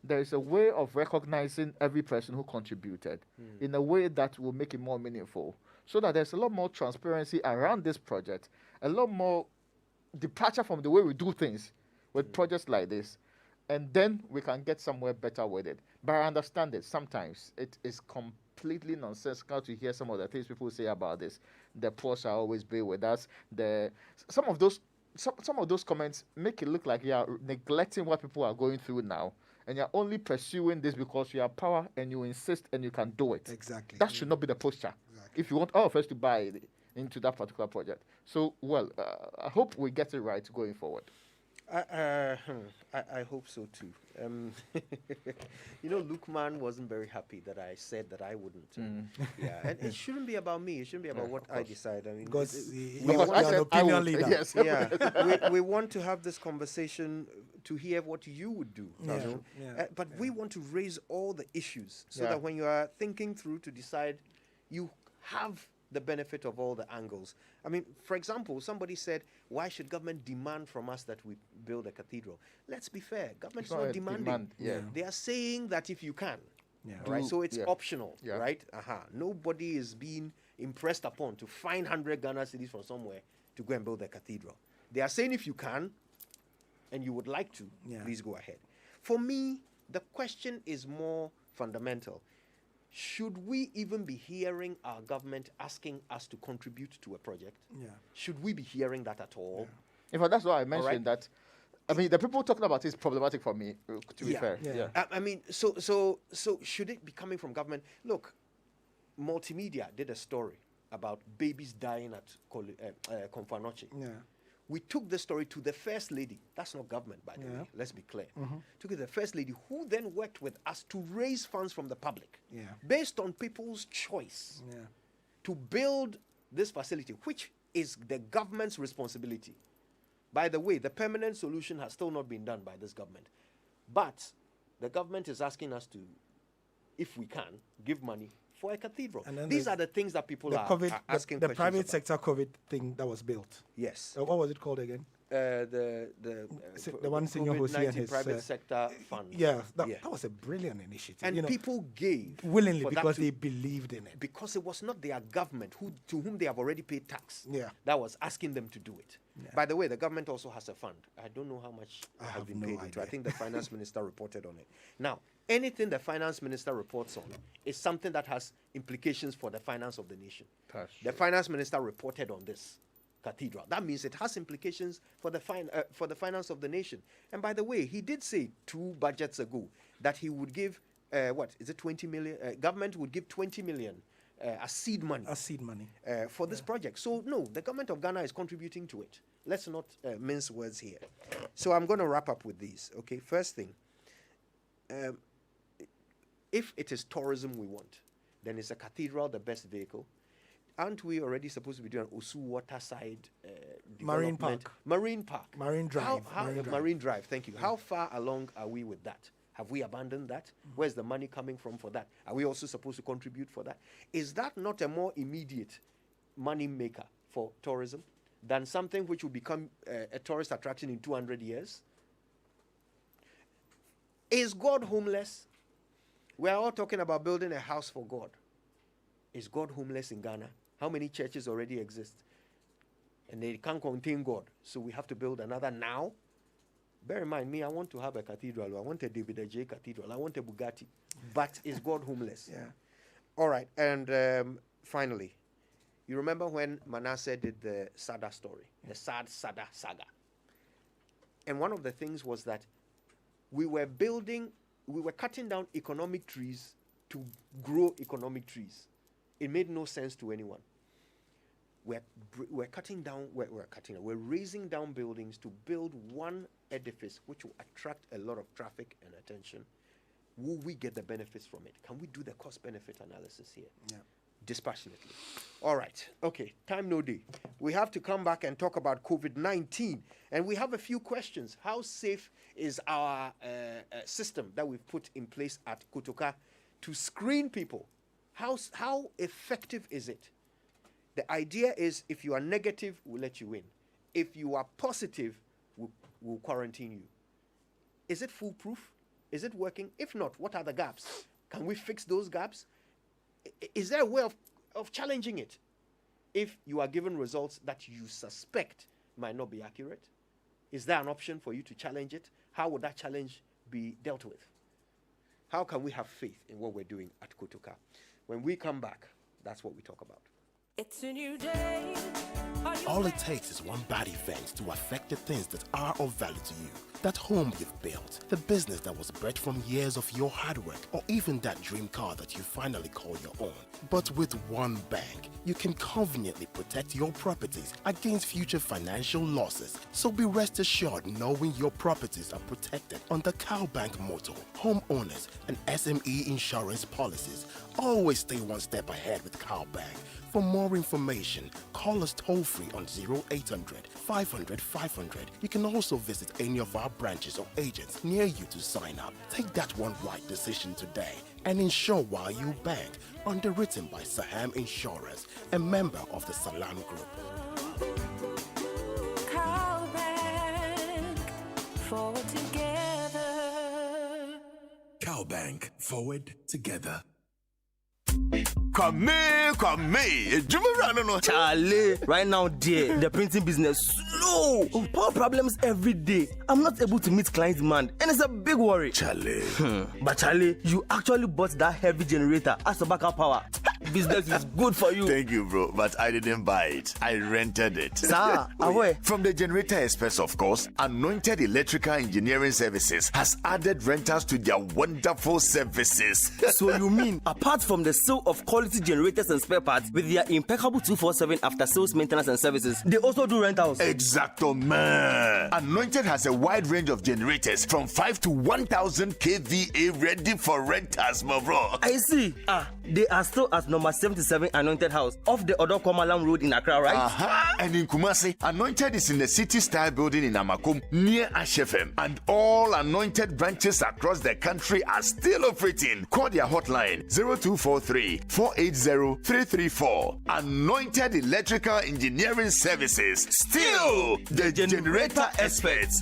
[SPEAKER 3] there is a way of recognizing every person who contributed in a way that will make it more meaningful, so that there's a lot more transparency around this project, a lot more departure from the way we do things with projects like this, and then we can get somewhere better with it. But I understand it. Sometimes it is completely nonsensical to hear some of the things people say about this. The poor shall always be with us. Some of those comments make it look like you are neglecting what people are going through now, and you're only pursuing this because you have power and you insist and you can do it.
[SPEAKER 2] Exactly.
[SPEAKER 3] That should not be the posture. Exactly. If you want all of us to buy into that particular project. So, I hope we get it right going forward.
[SPEAKER 1] I hope so too. You know, Lukman wasn't very happy that I said that I wouldn't. Yeah, and it shouldn't be about me. It shouldn't be about what I decide. I mean,
[SPEAKER 2] because
[SPEAKER 1] we want
[SPEAKER 2] an opinion leader.
[SPEAKER 3] Yes.
[SPEAKER 1] Yeah, we want to have this conversation to hear what you would do. You know? But we want to raise all the issues so that when you are thinking through to decide, you have the benefit of all the angles. I mean, for example, somebody said, why should government demand from us that we build a cathedral? Let's be fair. Government's not demanding. They are saying that if you can. Right? So it's optional, right? Nobody is being impressed upon to find 100 Ghana cedis from somewhere to go and build a cathedral. They are saying if you can and you would like to, please go ahead. For me, the question is more fundamental. Should we even be hearing our government asking us to contribute to a project? Should we be hearing that at all?
[SPEAKER 3] In fact, that's why I mentioned that. I mean, the people talking about it is problematic for me, to be fair.
[SPEAKER 1] I mean, so should it be coming from government? Look, Multimedia did a story about babies dying at Konfanoche.
[SPEAKER 2] Yeah.
[SPEAKER 1] We took the story to the First Lady. That's not government, by the way. Let's be clear. Took it to the First Lady, who then worked with us to raise funds from the public, based on people's choice, to build this facility, which is the government's responsibility. By the way, the permanent solution has still not been done by this government. But the government is asking us to, if we can, give money for a cathedral. And these are the things that people are asking
[SPEAKER 2] the
[SPEAKER 1] questions
[SPEAKER 2] private
[SPEAKER 1] about.
[SPEAKER 2] sector COVID thing that was built.
[SPEAKER 1] Yes.
[SPEAKER 2] What was it called again?
[SPEAKER 1] The
[SPEAKER 2] one Senior Hosea and his
[SPEAKER 1] private sector fund.
[SPEAKER 2] Yeah, that was a brilliant initiative.
[SPEAKER 1] And people gave
[SPEAKER 2] willingly because they believed in it.
[SPEAKER 1] Because it was not their government to whom they have already paid tax.
[SPEAKER 2] Yeah.
[SPEAKER 1] That was asking them to do it. Yeah. By the way, the government also has a fund. I don't know how much has been paid into. I think the finance minister reported on it. Now, anything the finance minister reports on is something that has implications for the finance of the nation. The finance minister reported on this cathedral. That means it has implications for the finance of the nation. And by the way, he did say 2 budgets ago that he would give 20 million? Government would give 20 million as seed money. For this project. So no, the government of Ghana is contributing to it. Let's not mince words here. So I'm going to wrap up with these. Okay, first thing. If it is tourism we want, then is a cathedral the best vehicle? Aren't we already supposed to be doing Osu waterside
[SPEAKER 2] Marine Park?
[SPEAKER 1] Marine Park.
[SPEAKER 2] Marine Drive.
[SPEAKER 1] Marine Drive, thank you. How far along are we with that? Have we abandoned that? Where's the money coming from for that? Are we also supposed to contribute for that? Is that not a more immediate money maker for tourism than something which will become a tourist attraction in 200 years? Is God homeless? We are all talking about building a house for God. Is God homeless in Ghana? How many churches already exist? And they can't contain God. So we have to build another now. Bear in mind, me, I want to have a cathedral. I want a David J. cathedral. I want a Bugatti. But is God homeless?
[SPEAKER 2] Yeah.
[SPEAKER 1] All right. And finally, you remember when Manasseh did the Sada story, the Sad Sada saga. And one of the things was that we were cutting down economic trees to grow economic trees. It made no sense to anyone. We're raising down buildings to build one edifice which will attract a lot of traffic and attention. Will we get the benefits from it? Can we do the cost-benefit analysis here?
[SPEAKER 2] Yeah.
[SPEAKER 1] Dispassionately. All right. Okay. Time no day. We have to come back and talk about COVID-19. And we have a few questions. How safe is our system that we've put in place at Kotoka to screen people? How effective is it? The idea is if you are negative, we'll let you in. If you are positive, we'll quarantine you. Is it foolproof? Is it working? If not, what are the gaps? Can we fix those gaps? Is there a way of challenging it? If you are given results that you suspect might not be accurate, is there an option for you to challenge it? How would that challenge be dealt with? How can we have faith in what we're doing at Kotoka? When we come back, that's what we talk about.
[SPEAKER 15] It's a new day.
[SPEAKER 16] All it takes is one bad event to affect the things that are of value to you. That home you've built, the business that was bred from years of your hard work, or even that dream car that you finally call your own. But with one bank, you can conveniently protect your properties against future financial losses. So be rest assured knowing your properties are protected under Cowbank motto. Homeowners and SME insurance policies. Always stay one step ahead with Cowbank. For more information, call us toll-free on 0800 500 500. You can also visit any of our branches or agents near you to sign up. Take that one right decision today and insure while you bank. Underwritten by Saham Insurers, a member of the Salam Group.
[SPEAKER 15] Cowbank, forward together.
[SPEAKER 17] Cowbank, forward together.
[SPEAKER 18] Kwame, Charlie, right now, dear, the printing business slow. No! Power problems every day. I'm not able to meet client demand, and it's a big worry.
[SPEAKER 17] Charlie.
[SPEAKER 18] But Charlie, you actually bought that heavy generator as a backup power. Business is good for you.
[SPEAKER 19] Thank you, bro, but I didn't buy it. I rented it.
[SPEAKER 18] Sir, away.
[SPEAKER 19] From the generator experts, of course, Anointed Electrical Engineering Services has added rentals to their wonderful services.
[SPEAKER 18] So you mean, apart from the sale of quality generators and spare parts with their impeccable 24/7 after sales maintenance and services, they also do rentals?
[SPEAKER 19] Exacto, man. Anointed has a wide range of generators from 5 to 1,000 kVA ready for rentals, my bro.
[SPEAKER 18] I see. They are still at number 77 Anointed House off the Odokomalam Road in Accra, right?
[SPEAKER 19] And in Kumasi, Anointed is in the City Style building in Amakum near HFM. And all Anointed branches across the country are still operating. Call their hotline 0243 480 334. Anointed Electrical Engineering Services. Still the generator experts.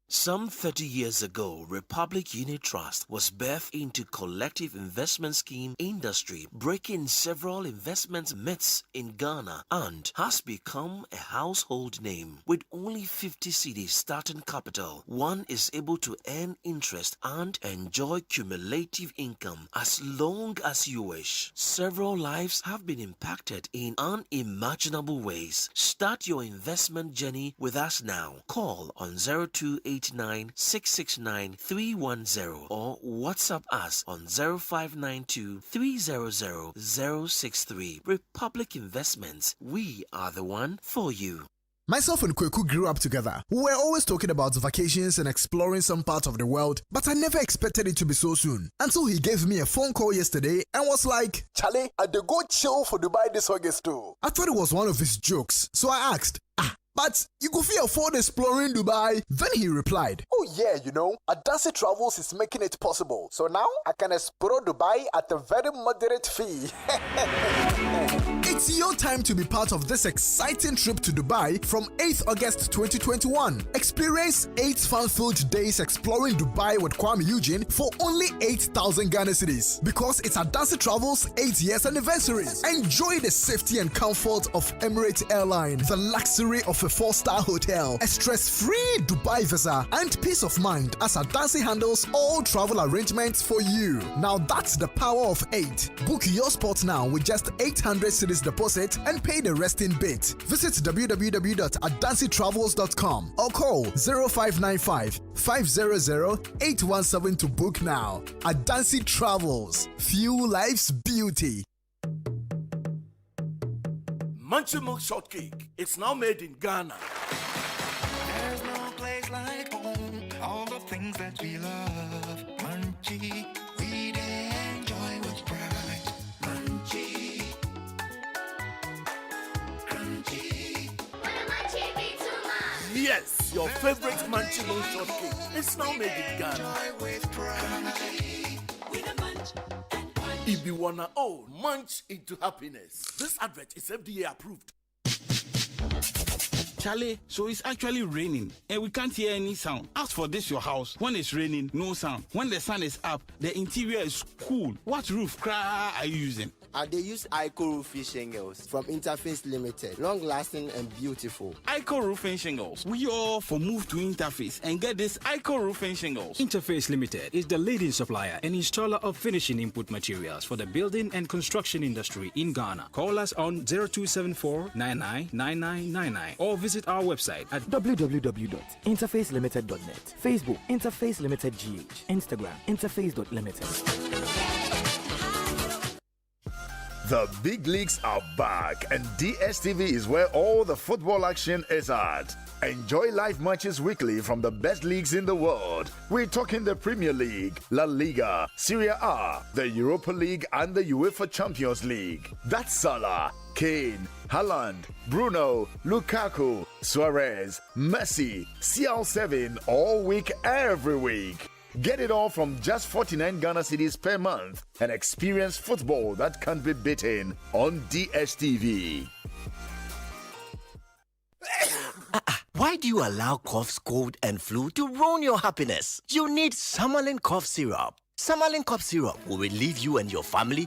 [SPEAKER 20] Some 30 years ago, Republic Unit Trust was birthed into collective investment scheme industry, breaking several investment myths in Ghana, and has become a household name. With only 50 cedis starting capital, one is able to earn interest and enjoy cumulative income as long as you wish. Several lives have been impacted in unimaginable ways. Start your investment journey with us now. Call on 0289-669-310 or WhatsApp us on 0592-300-063. Republic Investments, we are the one for you.
[SPEAKER 21] Myself and Kweku grew up together. We were always talking about vacations and exploring some parts of the world, but I never expected it to be so soon. Until he gave me a phone call yesterday and was like, Charlie, I dey go chill for Dubai this August too. I thought it was one of his jokes, so I asked, but you could afford exploring Dubai. Then he replied,
[SPEAKER 22] oh yeah, Adansi Travels is making it possible. So now I can explore Dubai at a very moderate fee.
[SPEAKER 21] It's your time to be part of this exciting trip to Dubai from 8th August 2021. Experience 8 fun-filled days exploring Dubai with Kwame Eugene for only 8,000 Ghana cedis because it's Adansi Travels 8 years anniversary. Enjoy the safety and comfort of Emirates Airline, the luxury of a 4-star hotel, a stress-free Dubai visa, and peace of mind as Adansi handles all travel arrangements for you. Now that's the power of 8. Book your spot now with just 800 cedis deposit and pay the rest in bit. Visit www.adansitravels.com or call 0595 500 817 to book now. Adansi Travels. Fuel life's beauty.
[SPEAKER 23] Munchie Milk Shortcake. It's now made in Ghana.
[SPEAKER 24] There's no place like home. All the things that we love. Munchie, we enjoy with pride. Munchie. Crunchy.
[SPEAKER 23] Yes, your favorite Munchie Milk Shortcake. It's now made in Ghana. If you wanna munch into happiness. This advert is FDA approved.
[SPEAKER 25] Charlie, so it's actually raining and we can't hear any sound. As for this, your house, when it's raining, no sound. When the sun is up, the interior is cool. What roof are you using?
[SPEAKER 26] They use Ico roofing shingles from Interface Limited. Long lasting and beautiful.
[SPEAKER 25] Ico roofing shingles. We all for move to Interface and get this Ico roofing shingles.
[SPEAKER 27] Interface Limited is the leading supplier and installer of finishing input materials for the building and construction industry in Ghana. Call us on 0274-999999 or visit our website at
[SPEAKER 28] www.interfacelimited.net. Facebook Interface Limited GH. Instagram interface.limited.
[SPEAKER 19] The big leagues are back, and DSTV is where all the football action is at. Enjoy live matches weekly from the best leagues in the world. We're talking the Premier League, La Liga, Serie A, the Europa League, and the UEFA Champions League. That's Salah, Kane, Haaland, Bruno, Lukaku, Suarez, Messi, CR7 all week, every week. Get it all from just 49 Ghana cedis per month and experience football that can't be beaten on DSTV.
[SPEAKER 29] Why do you allow coughs, cold, and flu to ruin your happiness? You need Summerlin Cough Syrup. Summerlin Cough Syrup will relieve you and your family